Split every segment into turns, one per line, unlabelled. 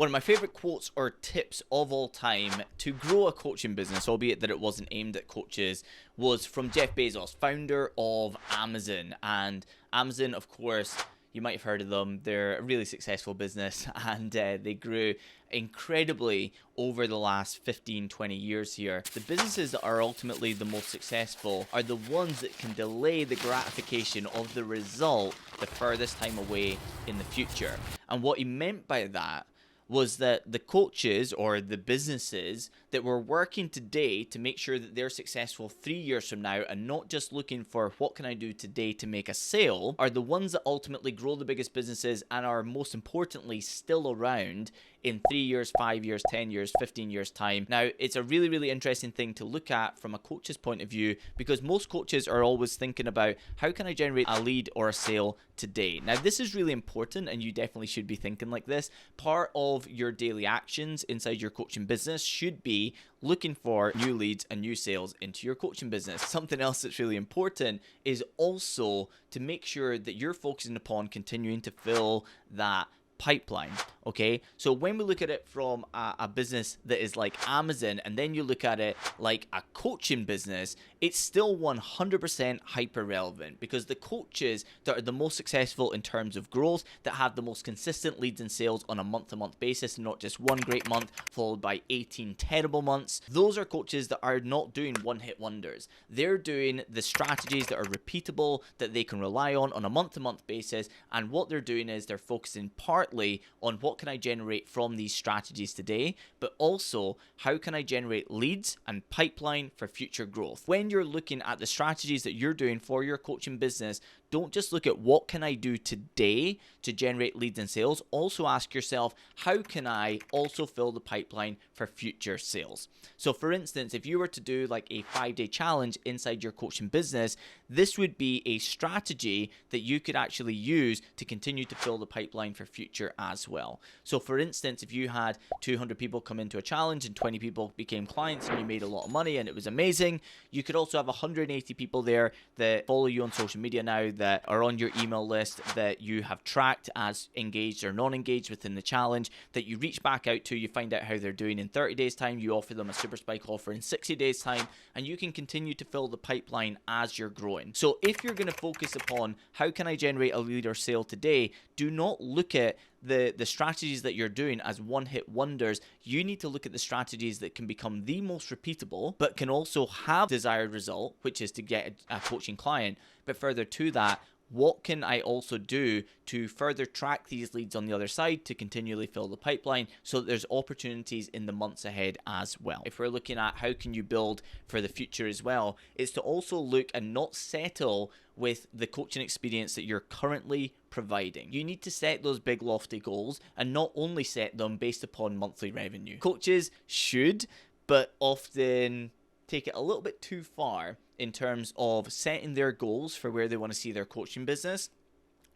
One of my favorite quotes or tips of all time to grow a coaching business, albeit that it wasn't aimed at coaches, was from Jeff Bezos, founder of Amazon. And Amazon, of course, you might have heard of them. They're a really successful business, and they grew incredibly over the last 15-20 years here. The businesses that are ultimately the most successful are the ones that can delay the gratification of the result the furthest time away in the future. And what he meant by that was that the coaches or the businesses that were working today to make sure that they're successful 3 years from now and not just looking for what can I do today to make a sale are the ones that ultimately grow the biggest businesses and are most importantly still around in 3 years, 5 years, 10 years, 15 years time. Now, it's a really, really interesting thing to look at from a coach's point of view because most coaches are always thinking about how can I generate a lead or a sale today. Now, this is really important and you definitely should be thinking like this. Part of your daily actions inside your coaching business should be looking for new leads and new sales into your coaching business. Something else that's really important is also to make sure that you're focusing upon continuing to fill that pipeline. Okay, so when we look at it from a business that is like Amazon and then you look at it like a coaching business, it's still 100% hyper relevant because the coaches that are the most successful in terms of growth, that have the most consistent leads and sales on a month-to-month basis, not just one great month followed by 18 terrible months, those are coaches that are not doing one-hit wonders. They're doing the strategies that are repeatable, that they can rely on a month-to-month basis, and what they're doing is they're focusing partly on what can I generate from these strategies today, but also how can I generate leads and pipeline for future growth. When you're looking at the strategies that you're doing for your coaching business, don't just look at what can I do today to generate leads and sales. Also ask yourself, how can I also fill the pipeline for future sales? So for instance, if you were to do like a 5-day challenge inside your coaching business, this would be a strategy that you could actually use to continue to fill the pipeline for future as well. So for instance, if you had 200 people come into a challenge and 20 people became clients and you made a lot of money and it was amazing, you could also have 180 people there that follow you on social media now, that are on your email list, that you have tracked as engaged or non-engaged within the challenge, that you reach back out to, you find out how they're doing in 30 days time, you offer them a super spike offer in 60 days time, and you can continue to fill the pipeline as you're growing. So if you're going to focus upon how can I generate a lead or sale today, do not look at the strategies that you're doing as one-hit wonders. You need to look at the strategies that can become the most repeatable, but can also have desired result, which is to get a coaching client. But further to that, what can I also do to further track these leads on the other side to continually fill the pipeline so that there's opportunities in the months ahead as well? If we're looking at how can you build for the future as well, it's to also look and not settle with the coaching experience that you're currently providing. You need to set those big lofty goals and not only set them based upon monthly revenue. Coaches should, but often take it a little bit too far in terms of setting their goals for where they want to see their coaching business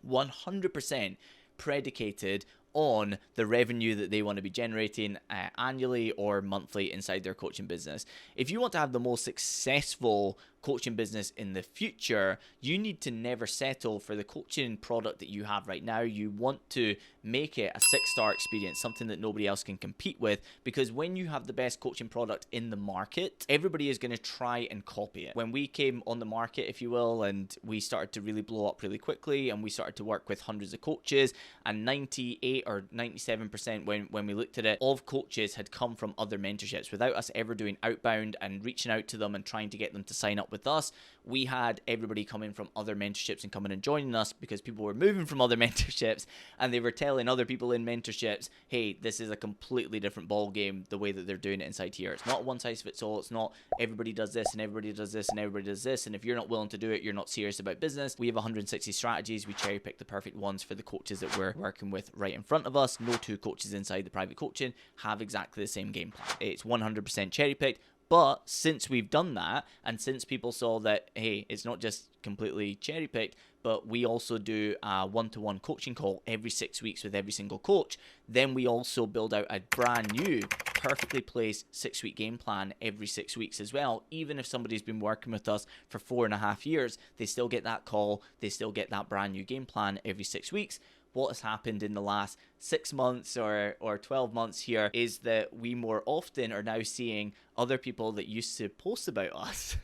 100% predicated on the revenue that they want to be generating annually or monthly inside their coaching business. If you want to have the most successful coaching business in the future, you need to never settle for the coaching product that you have right now. You want to make it a 6-star experience, something that nobody else can compete with, because when you have the best coaching product in the market, everybody is going to try and copy it. When we came on the market, if you will, and we started to really blow up really quickly and we started to work with hundreds of coaches, and 98 or 97% when we looked at it of coaches had come from other mentorships without us ever doing outbound and reaching out to them and trying to get them to sign up with us. We had everybody coming from other mentorships and coming and joining us because people were moving from other mentorships and they were telling other people in mentorships, hey, this is a completely different ball game the way that they're doing it inside here. It's not one size fits all. It's not everybody does this and everybody does this and everybody does this, and if you're not willing to do it, you're not serious about business. We have 160 strategies. We cherry pick the perfect ones for the coaches that we're working with right in front of us. No two coaches inside the private coaching have exactly the same game plan. It's 100% cherry picked. But since we've done that, and since people saw that, hey, it's not just completely cherry picked, but we also do a one-to-one coaching call every 6 weeks with every single coach, then we also build out a brand new, perfectly placed 6-week game plan every 6 weeks as well. Even if somebody's been working with us for 4.5 years, they still get that call, they still get that brand new game plan every 6 weeks. what has happened in the last 6 months or 12 months here is that we more often are now seeing other people that used to post about us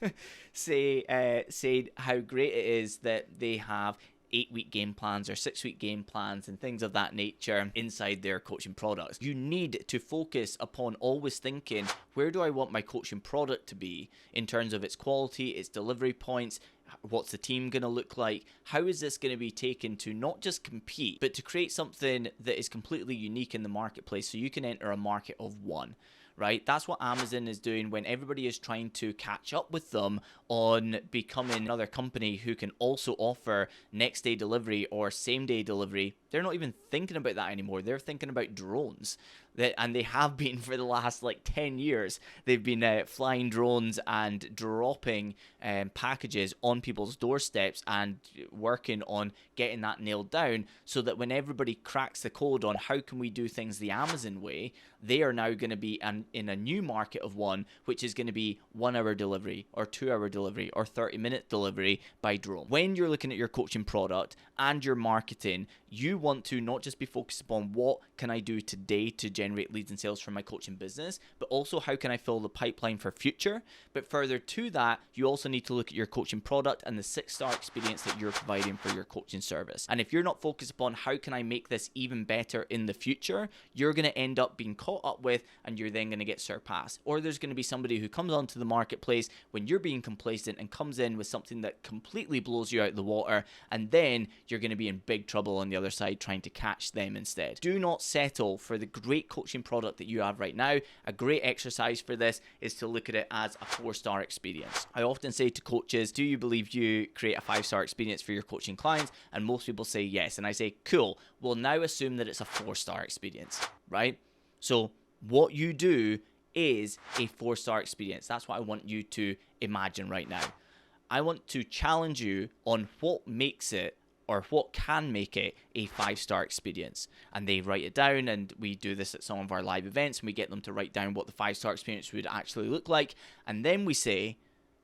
say how great it is that they have 8-week game plans or 6-week game plans and things of that nature inside their coaching products. You need to focus upon always thinking, where do I want my coaching product to be in terms of its quality, its delivery points, what's the team going to look like, how is this going to be taken to not just compete, but to create something that is completely unique in the marketplace so you can enter a market of one. Right? That's what Amazon is doing when everybody is trying to catch up with them on becoming another company who can also offer next day delivery or same day delivery. They're not even thinking about that anymore. They're thinking about drones. And they have been for the last 10 years. They've been flying drones and dropping packages on people's doorsteps and working on getting that nailed down so that when everybody cracks the code on how can we do things the Amazon way, they are now going to be in a new market of one, which is going to be 1 hour delivery or 2 hour delivery or 30-minute delivery by drone. When you're looking at your coaching product and your marketing, you want to not just be focused upon what can I do today to generate leads and sales for my coaching business, but also how can I fill the pipeline for future. But further to that, you also need to look at your coaching product and the 6-star experience that you're providing for your coaching service. And if you're not focused upon how can I make this even better in the future, you're going to end up being caught up with and you're then going to get surpassed. Or there's going to be somebody who comes onto the marketplace when you're being complacent and comes in with something that completely blows you out of the water, and then you're going to be in big trouble on the other side trying to catch them instead. Do not settle for the great coaching product that you have right now. A great exercise for this is to look at it as a 4-star experience. I often say to coaches, do you believe you create a 5-star experience for your coaching clients? And most people say yes. And I say, cool, we'll now assume that it's a 4-star experience, right? So what you do is a 4-star experience. That's what I want you to imagine right now. I want to challenge you on what makes it or what can make it a 5-star experience. And they write it down, and we do this at some of our live events, and we get them to write down what the 5-star experience would actually look like. And then we say,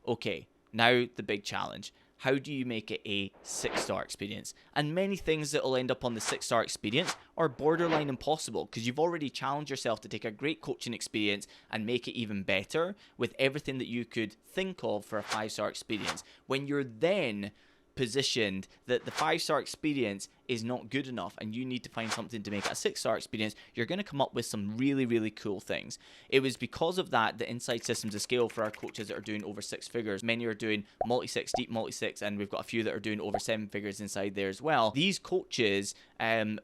okay, now the big challenge. How do you make it a 6-star experience? And many things that will end up on the 6-star experience are borderline impossible because you've already challenged yourself to take a great coaching experience and make it even better with everything that you could think of for a 5-star experience. When you're then positioned that the 5-star experience is not good enough and you need to find something to make it a 6-star experience, you're going to come up with some really, really cool things. It was because of that inside Systems of Scale for our coaches that are doing over 6 figures, many are doing multi-6, deep multi-6, and we've got a few that are doing over 7 figures inside there as well. These coaches,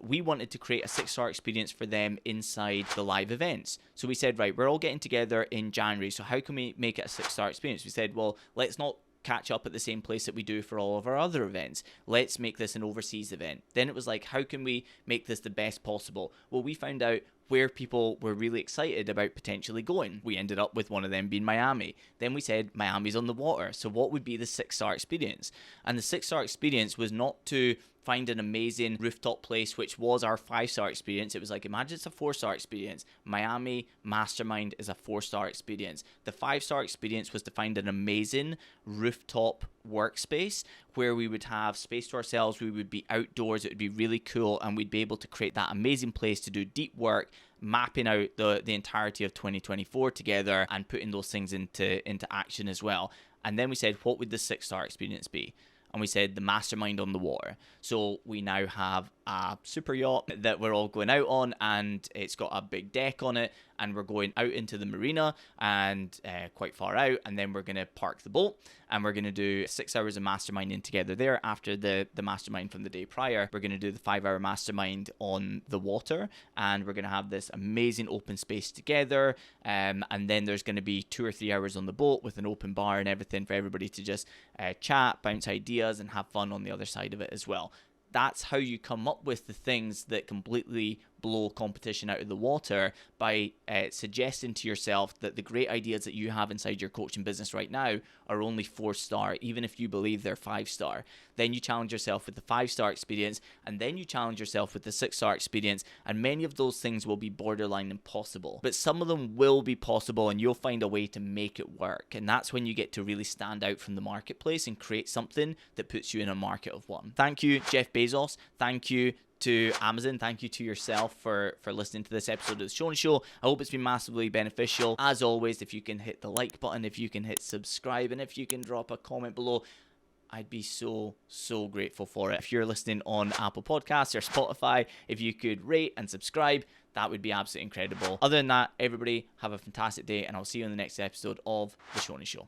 we wanted to create a 6-star experience for them inside the live events. So we said, right, we're all getting together in January, so how can we make it a 6-star experience? We said, well, let's not catch up at the same place that we do for all of our other events. Let's make this an overseas event. Then it was like, how can we make this the best possible? Well, we found out where people were really excited about potentially going. We ended up with one of them being Miami. Then we said Miami's on the water. So what would be the 6-star experience? And the 6-star experience was not to find an amazing rooftop place, which was our 5-star experience. It was like, imagine it's a 4-star experience. Miami Mastermind is a 4-star experience. The 5-star experience was to find an amazing rooftop workspace where we would have space to ourselves. We would be outdoors. It would be really cool. And we'd be able to create that amazing place to do deep work, mapping out the entirety of 2024 together and putting those things into action as well. And then we said, what would the 6-star experience be? And we said the mastermind on the water. So we now have a super yacht that we're all going out on, and it's got a big deck on it, and we're going out into the marina and quite far out, and then we're going to park the boat, and we're going to do 6 hours of masterminding together there. After the mastermind from the day prior, we're going to do the 5-hour mastermind on the water, and we're going to have this amazing open space together, and then there's going to be 2 or 3 hours on the boat with an open bar and everything for everybody to just chat, bounce ideas, and have fun on the other side of it as well. That's how you come up with the things that completely blow competition out of the water, by suggesting to yourself that the great ideas that you have inside your coaching business right now are only 4-star, even if you believe they're 5-star. Then you challenge yourself with the 5-star experience, and then you challenge yourself with the 6-star experience, and many of those things will be borderline impossible. But some of them will be possible, and you'll find a way to make it work. And that's when you get to really stand out from the marketplace and create something that puts you in a market of one. Thank you, Jeff Bezos. Thank you to Amazon. Thank you to yourself for listening to this episode of The Shoney Show. I hope it's been massively beneficial. As always, if you can hit the like button, if you can hit subscribe, and if you can drop a comment below, I'd be so grateful for it. If you're listening on Apple Podcasts or Spotify, if you could rate and subscribe, that would be absolutely incredible. Other than that, everybody have a fantastic day, and I'll see you in the next episode of The Shoney Show.